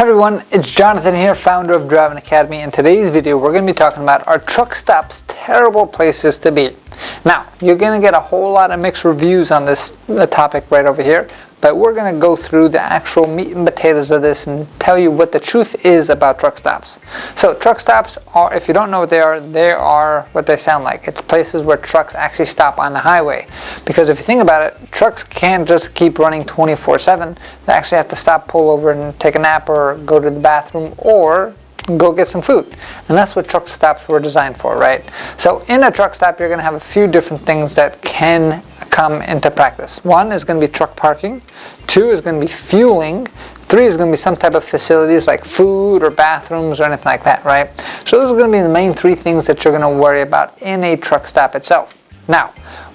Hi everyone, it's Jonathan here, founder of Driving Academy. In today's video, we're going to be talking about are truck stops terrible places to be? Now, you're going to get a whole lot of mixed reviews on this topic right over here, but we're going to go through the actual meat and potatoes of this and tell you what the truth is about truck stops. So truck stops are, if you don't know what they are what they sound like. It's places where trucks actually stop on the highway. Because if you think about it, trucks can't just keep running 24/7. They actually have to stop, pull over, and take a nap or go to the bathroom or go get some food. And that's what truck stops were designed for, right? So in a truck stop, you're going to have a few different things that can come into practice. One is going to be truck parking. Two is going to be fueling. Three is going to be some type of facilities like food or bathrooms or anything like that, right? So those are going to be the main three things that you're going to worry about in a truck stop itself. Now,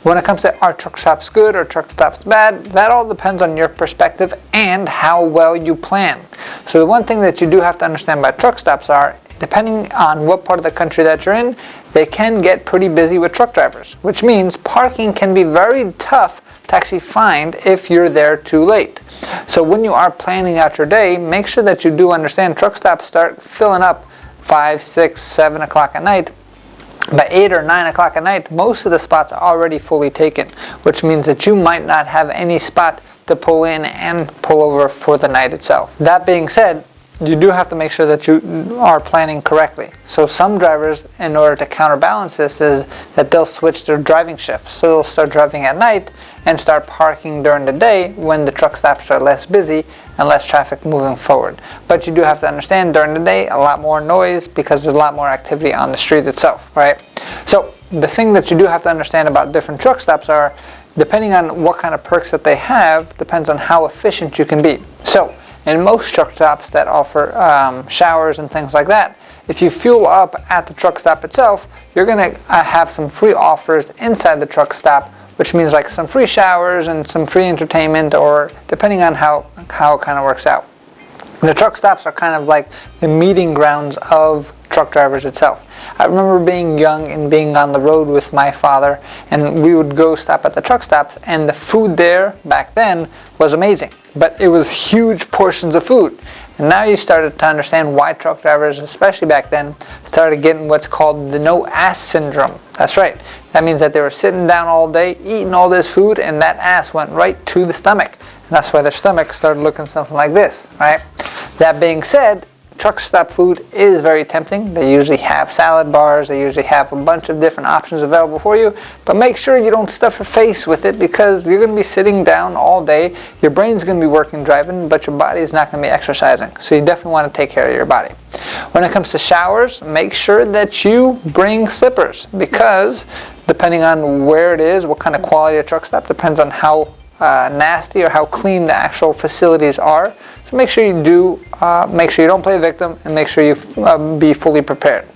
when it comes to are truck stops good or truck stops bad, that all depends on your perspective and how well you plan. So the one thing that you do have to understand about truck stops are, depending on what part of the country that you're in, they can get pretty busy with truck drivers, which means parking can be very tough to actually find if you're there too late. So when you are planning out your day, make sure that you do understand truck stops start filling up 5, 6, 7 o'clock at night. By 8 or 9 o'clock at night, most of the spots are already fully taken, which means that you might not have any spot to pull in and pull over for the night itself. That being said, you do have to make sure that you are planning correctly. So some drivers, in order to counterbalance this, is that they'll switch their driving shifts. So they'll start driving at night and start parking during the day when the truck stops are less busy and less traffic moving forward. But you do have to understand, during the day, a lot more noise because there's a lot more activity on the street itself, right? So the thing that you do have to understand about different truck stops are, depending on what kind of perks that they have, depends on how efficient you can be. So in most truck stops that offer showers and things like that, if you fuel up at the truck stop itself, you're going to have some free offers inside the truck stop, which means like some free showers and some free entertainment, or depending on how it kind of works out. The truck stops are kind of like the meeting grounds of truck drivers itself. I remember being young and being on the road with my father, and we would go stop at the truck stops, and the food there back then was amazing. But it was huge portions of food. And now you started to understand why truck drivers, especially back then, started getting what's called the no ass syndrome. That's right. That means that they were sitting down all day, eating all this food, and that ass went right to the stomach. And that's why their stomach started looking something like this, right? That being said, truck stop food is very tempting. They usually have salad bars. They usually have a bunch of different options available for you. But make sure you don't stuff your face with it, because you're going to be sitting down all day. Your brain's going to be working driving, but your body is not going to be exercising. So you definitely want to take care of your body. When it comes to showers, make sure that you bring slippers, because depending on where it is, what kind of quality of truck stop, depends on how nasty or how clean the actual facilities are. So make sure you don't play victim, and make sure you be fully prepared.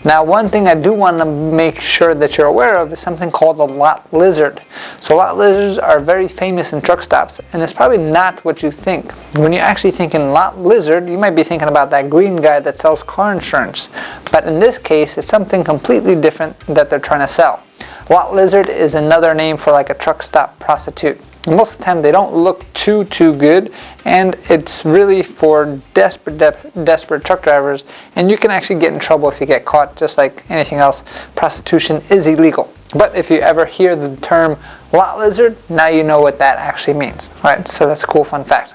Now, one thing I do want to make sure that you're aware of is something called a lot lizard. So lot lizards are very famous in truck stops, and it's probably not what you think. When you're actually thinking lot lizard, you might be thinking about that green guy that sells car insurance. But in this case, it's something completely different that they're trying to sell. Lot lizard is another name for like a truck stop prostitute. Most of the time they don't look too good, and it's really for desperate truck drivers, and you can actually get in trouble if you get caught. Just like anything else, prostitution is illegal. But if you ever hear the term lot lizard, now you know what that actually means, right? So that's a cool fun fact.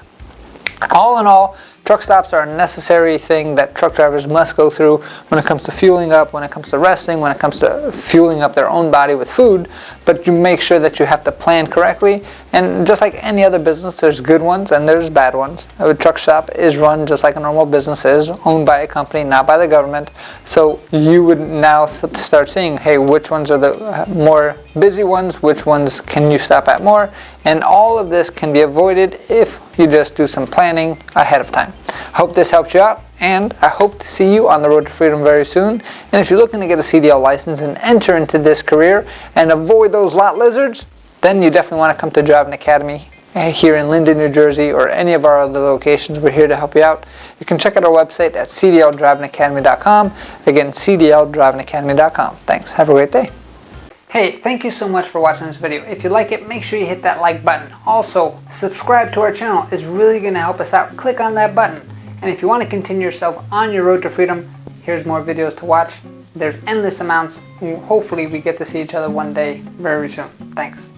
All in all, truck stops are a necessary thing that truck drivers must go through when it comes to fueling up, when it comes to resting, when it comes to fueling up their own body with food. But you make sure that you have to plan correctly. And just like any other business, there's good ones and there's bad ones. A truck stop is run just like a normal business is, owned by a company, not by the government. So you would now start seeing, hey, which ones are the more busy ones, which ones can you stop at more? And all of this can be avoided if you just do some planning ahead of time. I hope this helped you out, and I hope to see you on the road to freedom very soon. And if you're looking to get a CDL license and enter into this career and avoid those lot lizards, then you definitely want to come to Driving Academy here in Linden, New Jersey, or any of our other locations. We're here to help you out. You can check out our website at CDLDrivingAcademy.com. Again, CDLDrivingAcademy.com. Thanks. Have a great day. Hey, thank you so much for watching this video. If you like it, make sure you hit that like button. Also, subscribe to our channel. It's really going to help us out. Click on that button. And if you want to continue yourself on your road to freedom, here's more videos to watch. There's endless amounts. Hopefully we get to see each other one day very soon. Thanks.